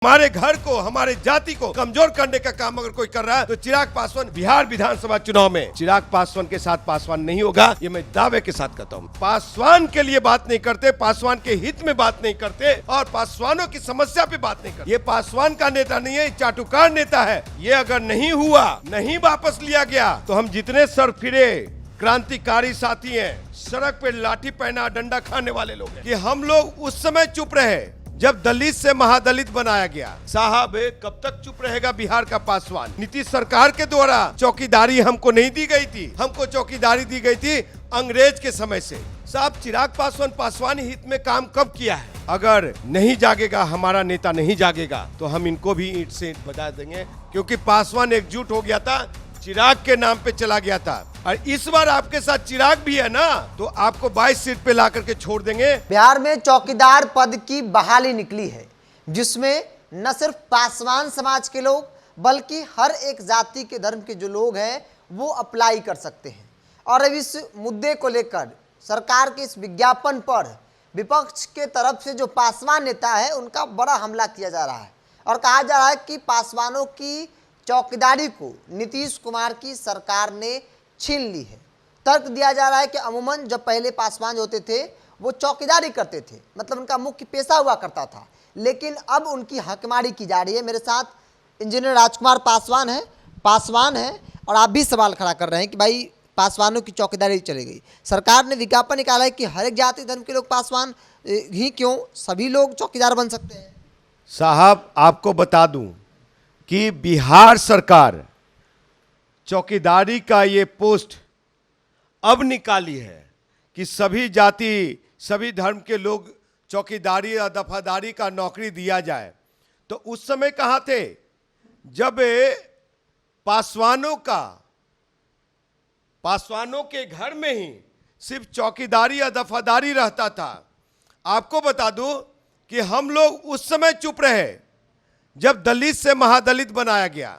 हमारे घर को, हमारे जाति को कमजोर करने का काम अगर कोई कर रहा है तो चिराग पासवान बिहार विधानसभा चुनाव में चिराग पासवान के साथ पासवान नहीं होगा, ये मैं दावे के साथ कहता हूँ। पासवान के लिए बात नहीं करते, पासवान के हित में बात नहीं करते और पासवानों की समस्या पे बात नहीं करते। ये पासवान का नेता नहीं है, चाटुकार नेता है। ये अगर नहीं हुआ, नहीं वापस लिया गया तो हम जितने सर फिरे क्रांतिकारी साथी हैं, सड़क पे लाठी पहना डंडा खाने वाले लोग हैं, कि हम लोग उस समय चुप रहे जब दलित से महादलित बनाया गया। साहब कब तक चुप रहेगा बिहार का पासवान? नीतीश सरकार के द्वारा चौकीदारी हमको नहीं दी गई थी, हमको चौकीदारी दी गई थी अंग्रेज के समय से। साहब चिराग पासवान पासवानी हित में काम कब किया है? अगर नहीं जागेगा, हमारा नेता नहीं जागेगा तो हम इनको भी ईंट से ईंट बजा देंगे, क्योंकि पासवान एकजुट हो गया था, चिराग के नाम पे चला गया था। और इस बार आपके साथ चिराग भी है ना, तो आपको 22 सीट पे ला करके छोड़ देंगे। बिहार में चौकीदार पद की बहाली निकली है, जिसमें न सिर्फ पासवान समाज के लोग बल्कि हर एक जाति के धर्म के जो लोग हैं वो अप्लाई कर सकते हैं। और अब इस मुद्दे को लेकर सरकार के इस विज्ञापन पर विपक्ष के तरफ से जो पासवान नेता है उनका बड़ा हमला किया जा रहा है और कहा जा रहा है कि पासवानों की चौकीदारी को नीतीश कुमार की सरकार ने छीन ली है। तर्क दिया जा रहा है कि अमूमन जब पहले पासवान होते थे वो चौकीदारी करते थे, मतलब उनका मुख्य पेशा हुआ करता था, लेकिन अब उनकी हकमारी की जा रही है। मेरे साथ इंजीनियर राजकुमार पासवान है और आप भी सवाल खड़ा कर रहे हैं कि भाई पासवानों की चौकीदारी चली गई। सरकार ने विज्ञापन निकाला है कि हर एक जाति धर्म के लोग पासवान ही क्यों, सभी लोग चौकीदार बन सकते हैं। साहब आपको बता दूं कि बिहार सरकार चौकीदारी का ये पोस्ट अब निकाली है कि सभी जाति, सभी धर्म के लोग चौकीदारी या दफादारी का नौकरी दिया जाए। तो उस समय कहाँ थे जब पासवानों के घर में ही सिर्फ चौकीदारी या दफादारी रहता था। आपको बता दूं कि हम लोग उस समय चुप रहे जब दलित से महादलित बनाया गया।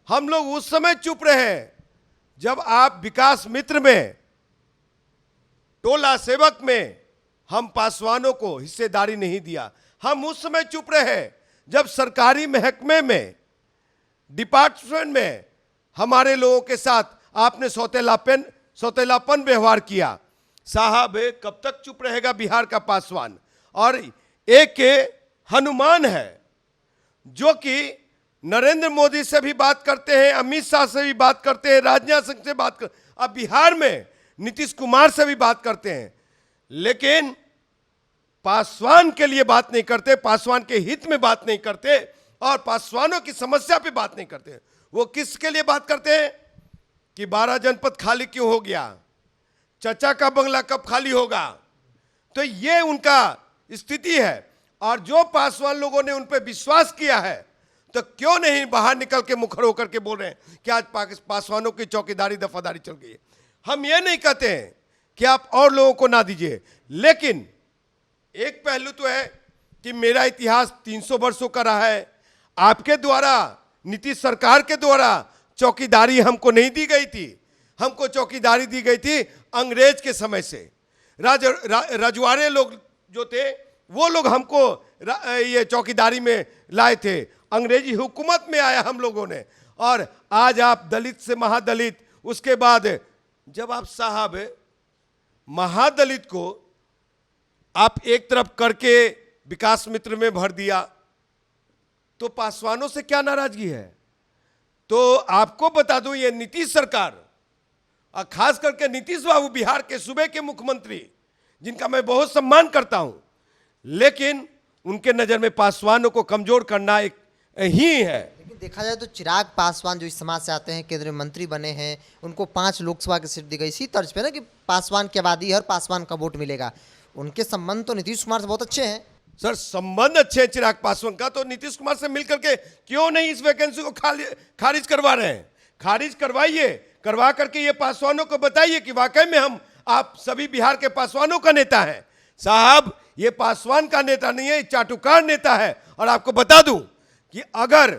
हम लोग उस समय चुप रहे जब आप विकास मित्र में, टोला सेवक में हम पासवानों को हिस्सेदारी नहीं दिया। हम उस समय चुप रहे जब सरकारी महकमे में, डिपार्टमेंट में हमारे लोगों के साथ आपने सौतेलापन व्यवहार किया। साहब कब तक चुप रहेगा बिहार का पासवान? और एक हनुमान है जो कि नरेंद्र मोदी से भी बात करते हैं, अमित शाह से भी बात करते हैं, राजनाथ सिंह से बात कर, अब बिहार में नीतीश कुमार से भी बात करते हैं, लेकिन पासवान के लिए बात नहीं करते, पासवान के हित में बात नहीं करते और पासवानों की समस्या पे बात नहीं करते। वो किसके लिए बात करते हैं कि 12 जनपद खाली क्यों हो गया, चचा का बंगला कब खाली होगा। तो ये उनका स्थिति है। और जो पासवान लोगों ने उन पर विश्वास किया है तो क्यों नहीं बाहर निकल के मुखर होकर के बोल रहे हैं कि आज पासवानों की चौकीदारी दफादारी चल गई है। हम ये नहीं कहते हैं कि आप और लोगों को ना दीजिए, लेकिन एक पहलू तो है कि मेरा इतिहास 300 वर्षों का रहा है। आपके द्वारा, नीतीश सरकार के द्वारा चौकीदारी हमको नहीं दी गई थी, हमको चौकीदारी दी गई थी अंग्रेज के समय से। रजवाड़े लोग जो थे वो लोग हमको ये चौकीदारी में लाए थे, अंग्रेजी हुकूमत में आया हम लोगों ने। और आज आप दलित से महादलित, उसके बाद जब आप साहब महादलित को आप एक तरफ करके विकास मित्र में भर दिया तो पासवानों से क्या नाराजगी है? तो आपको बता दूं ये नीतीश सरकार और खास करके नीतीश बाबू बिहार के सूबे के मुख्यमंत्री, जिनका मैं बहुत सम्मान करता हूं, लेकिन उनके नजर में पासवानों को कमजोर करना एक ही है। लेकिन देखा जाए तो चिराग पासवान जो इस समाज से आते हैं, केंद्रीय मंत्री बने हैं, उनको 5 लोकसभा की सीट दी गई, इसी तर्ज पे ना कि पासवान की आबादी हर पासवान का वोट मिलेगा। उनके संबंध तो नीतीश कुमार से बहुत अच्छे हैं। सर संबंध अच्छे हैं चिराग पासवान का, तो नीतीश कुमार से मिलकर के क्यों नहीं इस वैकेंसी को खारिज करवा रहे हैं? खारिज करवाइए, करवा करके ये पासवानों को बताइए कि वाकई में आप सभी बिहार के पासवानों का नेता हैं। साहब ये पासवान का नेता नहीं है, चाटुकार नेता है। और आपको बता दूं कि अगर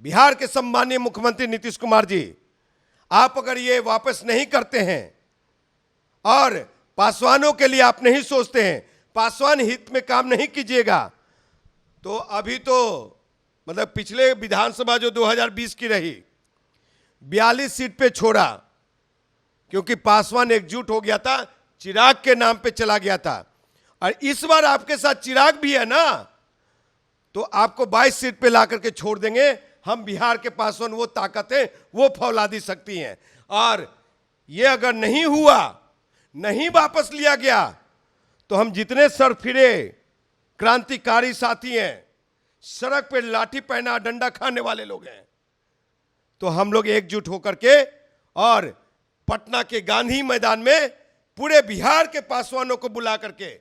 बिहार के सम्मानीय मुख्यमंत्री नीतीश कुमार जी, आप अगर ये वापस नहीं करते हैं और पासवानों के लिए आप नहीं सोचते हैं, पासवान हित में काम नहीं कीजिएगा, तो अभी तो मतलब पिछले विधानसभा जो 2020 की रही 42 सीट पे छोड़ा, क्योंकि पासवान एकजुट हो गया था, चिराग के नाम पे चला गया था। और इस बार आपके साथ चिराग भी है ना, तो आपको 22 सीट पे ला करके छोड़ देंगे। हम बिहार के पासवान वो ताकतें वो फौलादी शक्ति हैं। और ये अगर नहीं हुआ, नहीं वापस लिया गया, तो हम जितने सरफिरे क्रांतिकारी साथी हैं, सड़क पे लाठी पहना डंडा खाने वाले लोग हैं, तो हम लोग एकजुट होकर के और पटना के गांधी मैदान में पूरे बिहार के पासवानों को बुला करके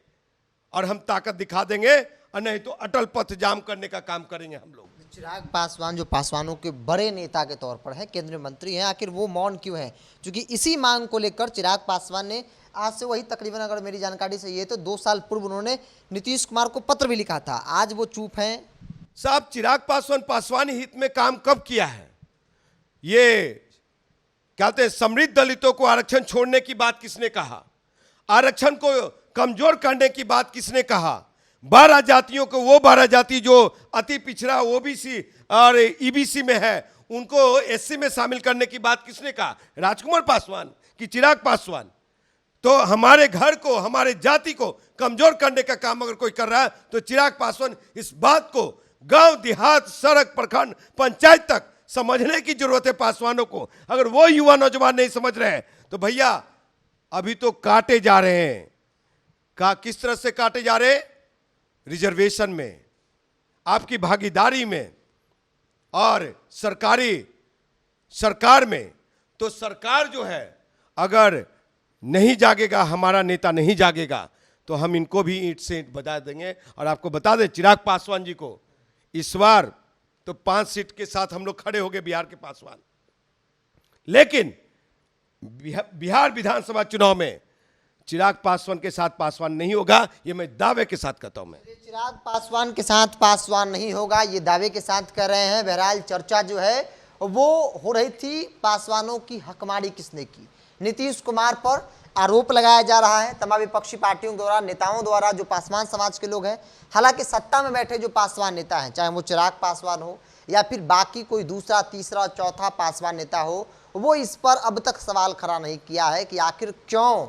और हम ताकत दिखा देंगे, और नहीं तो अटल पथ जाम करने का काम करेंगे हम लोग। चिराग पासवान जो पासवानों के बड़े नेता के तौर पर है, केंद्रीय मंत्री हैं, आखिर वो मौन क्यों है? क्योंकि इसी मांग को लेकर चिराग पासवान ने आज से वही तकरीबन, अगर मेरी जानकारी सही है तो 2 साल पूर्व उन्होंने नीतीश कुमार को पत्र भी लिखा था। आज वो चुप हैं। साहब, चिराग पासवान पासवानी हित में काम कब किया है? ये क्या कहते हैं, समृद्ध दलितों को आरक्षण छोड़ने की बात किसने कहा? आरक्षण को कमजोर करने की बात किसने कहा? 12 जातियों को, वो 12 जाति जो अति पिछड़ा ओबीसी और ईबीसी में है, उनको एससी में शामिल करने की बात किसने कहा? राजकुमार पासवान कि चिराग पासवान? तो हमारे घर को, हमारे जाति को कमजोर करने का काम अगर कोई कर रहा है तो चिराग पासवान इस बात को गांव देहात, सड़क, प्रखंड, पंचायत तक समझने की जरूरत है पासवानों को। अगर वो युवा नौजवान नहीं समझ रहे हैं तो भैया अभी तो काटे जा रहे हैं। किस तरह से काटे जा रहे हैं? रिजर्वेशन में, आपकी भागीदारी में और सरकार में। तो सरकार जो है अगर नहीं जागेगा, हमारा नेता नहीं जागेगा, तो हम इनको भी ईंट से ईंट बजा देंगे। और आपको बता दें, चिराग पासवान जी को इस बार तो 5 सीट के साथ हम लोग खड़े हो गए बिहार के पासवान, लेकिन बिहार विधानसभा चुनाव में चिराग पासवान के साथ पासवान नहीं होगा, ये मैं दावे के साथ कहता हूं। मैं चिराग पासवान के साथ पासवान नहीं होगा, ये दावे के साथ कर रहे हैं। बहरहाल चर्चा जो है वो हो रही थी, पासवानों की हकमारी किसने की? नीतीश कुमार पर आरोप लगाया जा रहा है तमाम विपक्षी पार्टियों द्वारा, नेताओं द्वारा, जो पासवान समाज के लोग हैं। हालांकि सत्ता में बैठे जो पासवान नेता हैं, चाहे वो चिराग पासवान हो या फिर बाकी कोई दूसरा, तीसरा, चौथा पासवान नेता हो, वो इस पर अब तक सवाल खड़ा नहीं किया है कि आखिर क्यों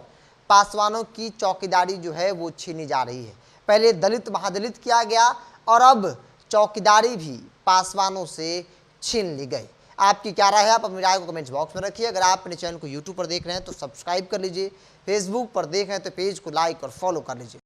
पासवानों की चौकीदारी जो है वो छीनी जा रही है। पहले दलित महादलित किया गया और अब चौकीदारी भी पासवानों से छीन ली गई। आपकी क्या राय है? आप अपनी राय को कमेंट्स बॉक्स में रखिए। अगर आप अपने चैनल को यूट्यूब पर देख रहे हैं तो सब्सक्राइब कर लीजिए, फेसबुक पर देख रहे हैं तो पेज को लाइक और फॉलो कर लीजिए।